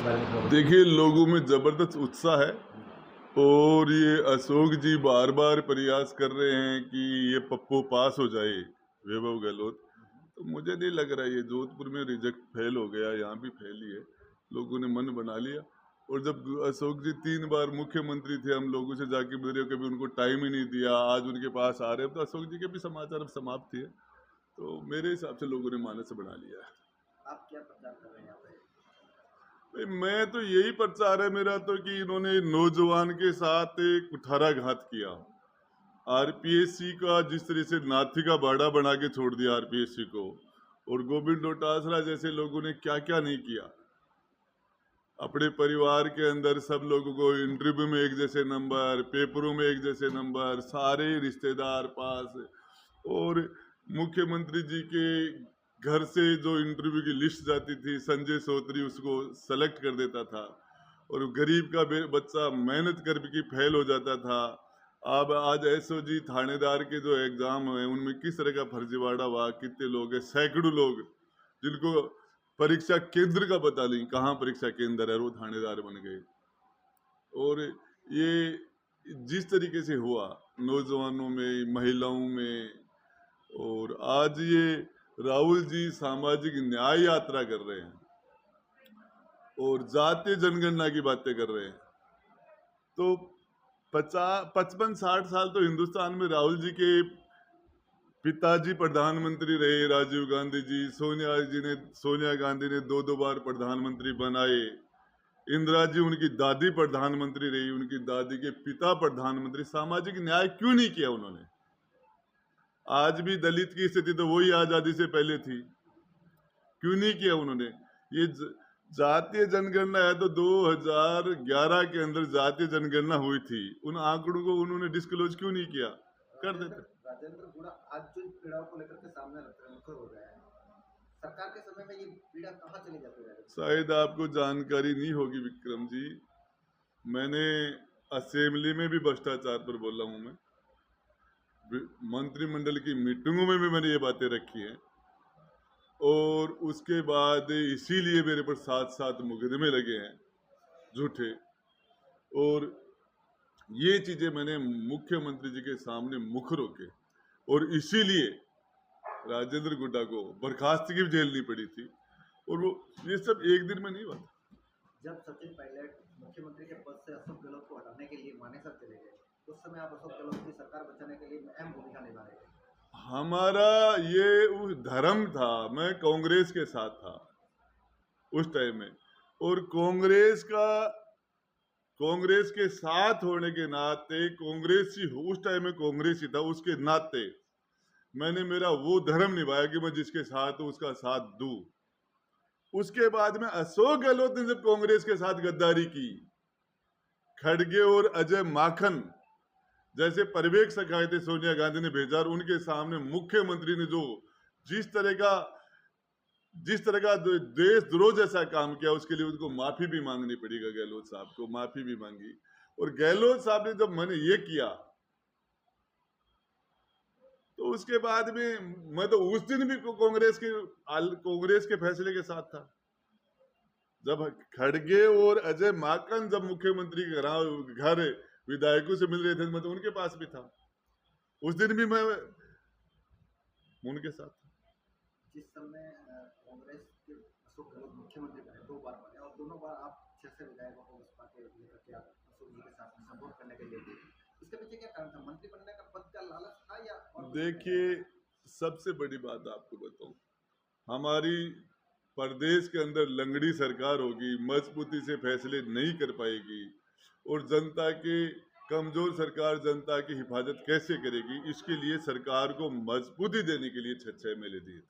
इसके बारे में थोड़ा बताइए। देखिए, लोगों में ज़बरदस्त उत्साह है और ये अशोक जी बार-बार प्रयास कर रहे हैं कि ये पप्पू पास हो जाए, वैभव गहलोत। तो मुझे नहीं लग रहा है ये जोधपुर में रिजेक्ट फेल हो गया, यहाँ भी फेल ही है। लोगों ने मन बना लिया और जब अशोक जी 3 बार मुख्यमंत्री थे, हम लोगों से जाके मिल रहे हो, कभी उनको टाइम ही नहीं दिया, आज उनके पास आ रहे हैं, तो अशोक जी के भी समाचार अब समाप्त ही है। तो मेरे हिसाब से लोगों ने मानस बना लिया है। आप क्या प्रचार कर रहे हैं यहाँ पे? भाई मैं तो यही प्रचार है मेरा तो कि इन्होंने नौजवान के साथ एक कुठाराघात किया। आरपीएससी का जिस तरह से नाथी का बाड़ा बना के छोड़ दिया आरपीएससी को, और गोविंद डोटासरा जैसे लोगों ने क्या क्या नहीं किया। अपने परिवार के अंदर सब लोगों को इंटरव्यू में एक जैसे नंबर, पेपरों में एक जैसे नंबर, सारे रिश्तेदार पास, और मुख्यमंत्री जी के घर से जो इंटरव्यू की लिस्ट जाती थी, संजय सोत्री उसको सेलेक्ट कर देता था, और गरीब का बच्चा मेहनत कर भी फेल हो जाता था। अब आज एसओजी थानेदार के जो एग्जाम है उनमें किस तरह का फर्जीवाड़ा हुआ, कितने लोग हैं, सैकड़ों लोग जिनको परीक्षा केंद्र का पता नहीं कहाँ परीक्षा केंद्र है, वो थानेदार बन गए। और ये जिस तरीके से हुआ नौजवानों में, महिलाओं में, और आज ये राहुल जी सामाजिक न्याय यात्रा कर रहे हैं और जातीय जनगणना की बातें कर रहे हैं। तो 55-60 साल तो हिंदुस्तान में राहुल जी के पिताजी प्रधानमंत्री रहे, राजीव गांधी जी, सोनिया गांधी ने 2-2 बार प्रधानमंत्री बनाए, इंदिरा जी उनकी दादी प्रधानमंत्री रही, उनकी दादी के पिता प्रधानमंत्री। सामाजिक न्याय क्यों नहीं किया उन्होंने? आज भी दलित की स्थिति तो वही आजादी से पहले थी, क्यों नहीं किया उन्होंने? ये जातीय जनगणना है तो 2011 के अंदर जातीय जनगणना हुई थी, उन आंकड़ों को उन्होंने डिस्क्लोज क्यों नहीं किया? कर देते। राजेंद्र गुड़ा आज जो पीड़ाओं को लेकर के सामने मुखर हो गया है, सरकार के समय में ये पीड़ा कहाँ चली जाती है? शायद आपको जानकारी नहीं होगी विक्रम जी, मैंने असेंबली में भी भ्रष्टाचार पर बोला हूं। मैं मंत्रिमंडल की मीटिंगों में भी मैंने ये बातें रखी हैं, और उसके बाद इसीलिए मेरे पर 7-7 मुकदमे लगे हैं झूठे। और ये चीजें मैंने मुख्यमंत्री जी के सामने मुख रोके, और इसीलिए राजेंद्र गुड्डा को बर्खास्तगी भी झेलनी पड़ी थी, और वो ये सब एक दिन में नहीं हुआ था। जब सचिन पायलट मुख्यमंत्री के पद से अशोक गहलोत को हटाने के लिए मानेसर चले गए, उस समय आप अशोक गहलोत की सरकार बचाने के लिए अहम भूमिका निभा रहे थे। हमारा ये उस धर्म था, मैं कांग्रेस के साथ था उस टाइम में, और कांग्रेस के साथ होने के नाते, कांग्रेसी उस टाइम में कांग्रेसी था, उसके नाते मैंने मेरा वो धर्म निभाया कि मैं जिसके साथ हूं उसका साथ दूं। उसके बाद में अशोक गहलोत ने जब कांग्रेस के साथ गद्दारी की, खड़गे और अजय माखन जैसे पर्यवेक्षक आए थे, सोनिया गांधी ने भेजा, और उनके सामने मुख्यमंत्री ने जो जिस तरह का देशद्रोह जैसा काम किया, उसके लिए उनको माफी भी मांगनी पड़ेगा। गहलोत साहब को माफी भी मांगी, और गहलोत साहब ने जब मैंने ये किया तो उसके बाद में मैं तो उस दिन भी कांग्रेस के फैसले के साथ था। जब खड़गे और अजय माकन जब मुख्यमंत्री के घर विधायकों से मिल रहे थे, मैं तो उनके पास भी था, उस दिन भी मैं उनके साथ था। जिस समय कांग्रेस के अशोक गहलोत मुख्यमंत्री बने, 2 बार बने, और दोनों बार आप 6 से विधायकों को बसपा के लेकर के आप अशोक जी के साथ में सपोर्ट करने के लिए थे, इसके पीछे क्या कारण था? मंत्री बनने का पद का लालच था या देखिए, सबसे बड़ी बात आपको बताऊं, हमारी प्रदेश के अंदर लंगड़ी सरकार होगी, मजबूती से फैसले नहीं कर पाएगी, और जनता के कमजोर सरकार जनता की हिफाजत कैसे करेगी? इसके लिए सरकार को मजबूती देने के लिए 6 एमएलए दिए थे,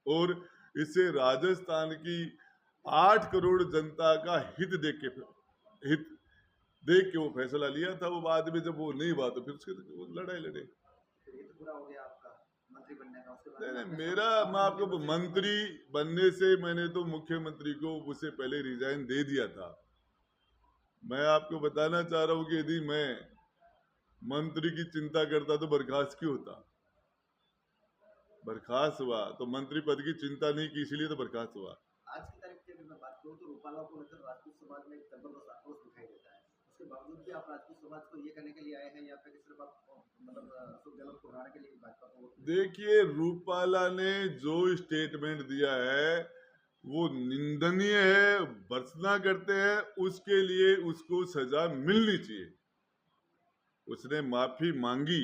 और इससे राजस्थान की 8 करोड़ जनता का हित देख के वो फैसला लिया था। वो बाद में जब वो नहीं हुआ तो फिर उसके वो लड़ाई लड़े। ये तो पूरा हो गया आपका मंत्री बनने का, उसके बाद नहीं, मैं आपको मंत्री बनने से मैंने तो मुख्यमंत्री को उससे पहले रिजाइन दे दिया था। मैं आपको बताना चाह रहा हूं कि यदि मैं मंत्री की चिंता करता तो बर्खास्त क्यों होता? बर्खास्त हुआ तो मंत्री पद की चिंता नहीं की, इसीलिए तो बर्खास्त हुआ। आज की तारीख की अगर मैं बात करूँ तो रूपाल रूपाला को लेकर राजपूत समाज में एक जबरदस्त आक्रोश दिखाई देता है, उसके बावजूद भी आप राजपूत समाज को ये कहने के लिए आए हैं या फिर सिर्फ आप मतलब अशोक गहलोत को हराने के लिए भाजपा को? देखिए, रूपाला ने जो स्टेटमेंट दिया है वो निंदनीय है, भर्त्सना करते हैं, उसके लिए उसको सजा मिलनी चाहिए। उसने माफी मांगी,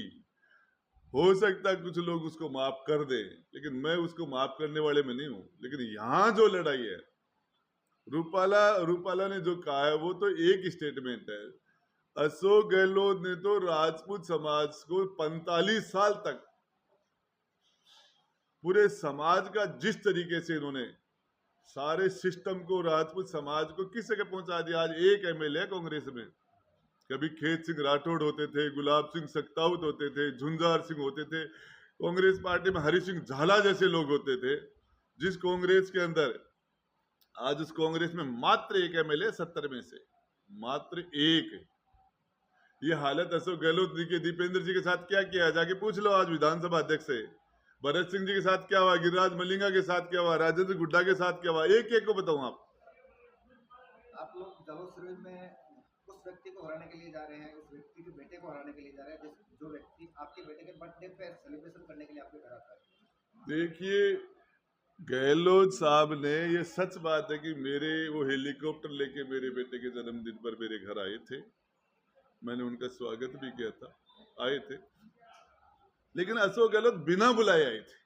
हो सकता है कुछ लोग उसको माफ कर दें, लेकिन मैं उसको माफ करने वाले में नहीं हूं। लेकिन यहां जो लड़ाई है, रूपाला ने जो कहा है वो तो एक स्टेटमेंट है। अशोक गहलोत ने तो राजपूत समाज को 45 साल तक पूरे समाज का जिस तरीके से इन्होंने सारे सिस्टम को राजपूत समाज को किस जगह पहुंचा दिया। आज एक एमएलए कांग्रेस में, कभी खेत सिंह राठौड़ होते थे, गुलाब सिंह सक्ताउत होते थे, झुंझार सिंह होते थे, कांग्रेस पार्टी में हरि सिंह झाला जैसे लोग होते थे। जिस कांग्रेस के अंदर आज उस कांग्रेस में मात्र एक एमएलए 70 में से मात्र एक। ये हालत अशोक गहलोत जी के, दीपेंद्र जी के साथ क्या किया, जाके पूछ लो आज विधानसभा अध्यक्ष से। भरत सिंह जी के साथ क्या हुआ, गिरिराज मलिंगा के साथ क्या हुआ, राजेंद्र गुड्डा के साथ क्या हुआ, एक एक को बताऊं आप लोग जलोल शिविर में उस व्यक्ति को हराने के लिए जा रहे हैं, उस व्यक्ति के बेटे को हराने के लिए जा रहे हैं जो व्यक्ति आपके बेटे के बर्थडे पे सेलिब्रेशन करने के लिए आपके घर आता है। देखिए, गहलोत साहब ने, ये सच बात है कि मेरे वो हेलीकॉप्टर लेके मेरे बेटे के जन्मदिन पर मेरे घर आए थे, मैंने उनका स्वागत भी किया था, आए थे। लेकिन अशोक गहलोत बिना बुलाए आए थे,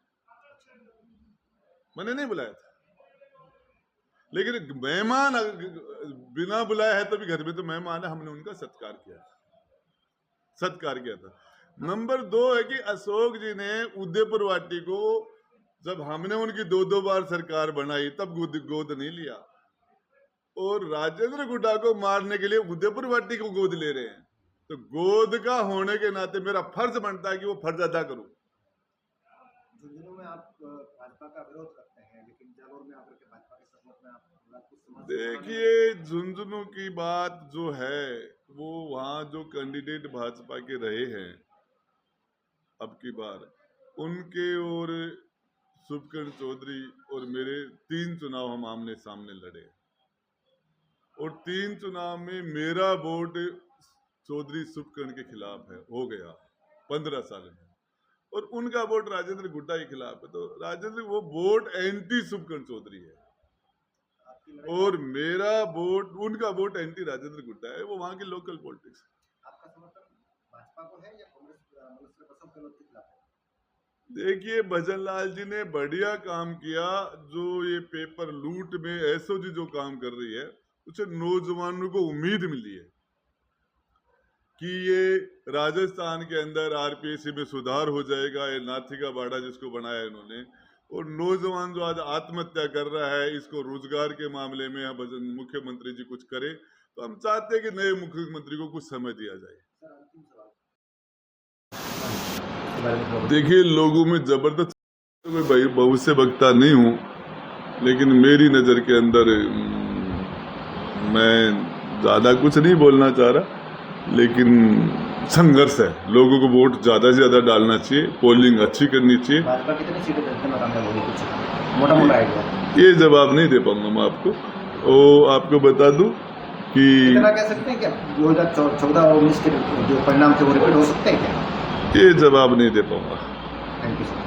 मैंने नहीं बुलाया था। लेकिन मेहमान बिना बुलाया है तो भी घर में तो मेहमान है, हमने उनका सत्कार किया था। नंबर 2 है कि अशोक जी ने उदयपुर वाटी को, जब हमने उनकी 2 बार सरकार बनाई तब गोद नहीं लिया, और राजेंद्र गुड्डा को मारने के लिए उदयपुर वाटी को गोद ले रहे हैं। तो गोद का होने के नाते मेरा फर्ज बनता है कि वो फर्ज अदा करूं। झुंझुनू में आप भाजपा का विरोध करते हैं, लेकिन जालोर में आकर के भाजपा के सपोर्ट में आप देखिए, झुंझुनू की बात जो है वो वहां जो कैंडिडेट भाजपा के रहे हैं अब की बार, उनके और शुभकर्ण चौधरी और मेरे 3 चुनाव हम आमने सामने लड़े, और 3 चुनाव में मेरा वोट चौधरी शुभकर्ण के खिलाफ है, हो गया 15 साल में, और उनका वोट राजेंद्र गुड्डा के खिलाफ है। तो राजेंद्र, वो वोट एंटी शुभकर्ण चौधरी है, और मेरा वोट, उनका वोट एंटी राजेंद्र गुड्डा है। वो वहां की लोकल पॉलिटिक्स। आपका समर्थन भाजपा को है या कांग्रेस अशोक गहलोत के खिलाफ है? देखिए, भजन लाल जी ने बढ़िया काम किया। जो ये पेपर लूट में एसओजी जो काम कर रही है, उसे नौजवानों को उम्मीद मिली है कि ये राजस्थान के अंदर आरपीएससी में सुधार हो जाएगा। ये नाथी का बाड़ा जिसको बनाया इन्होंने, और नौजवान जो आज आत्महत्या कर रहा है, इसको रोजगार के मामले में मुख्यमंत्री जी कुछ करे। तो हम चाहते हैं कि नए मुख्यमंत्री को कुछ समय दिया जाए। देखिए, लोगों में जबरदस्त, मैं भाई बहुत से वक्ता नहीं हूं, लेकिन मेरी नजर के अंदर मैं ज्यादा कुछ नहीं बोलना चाह रहा, लेकिन संघर्ष है। लोगों को वोट ज्यादा से ज्यादा डालना चाहिए, पोलिंग अच्छी करनी चाहिए। भाजपा कितनी सीटें जीतने में कामयाब होगी, कुछ मोटा आइडिया? ये जवाब नहीं दे पाऊंगा मैं आपको। वो आपको बता दूं कि इतना कह सकते हैं कि 2014-19 के जो परिणाम थे वो रिपीट हो सकते हैं क्या? ये जवाब नहीं दे पाऊंगा। Thank you sir.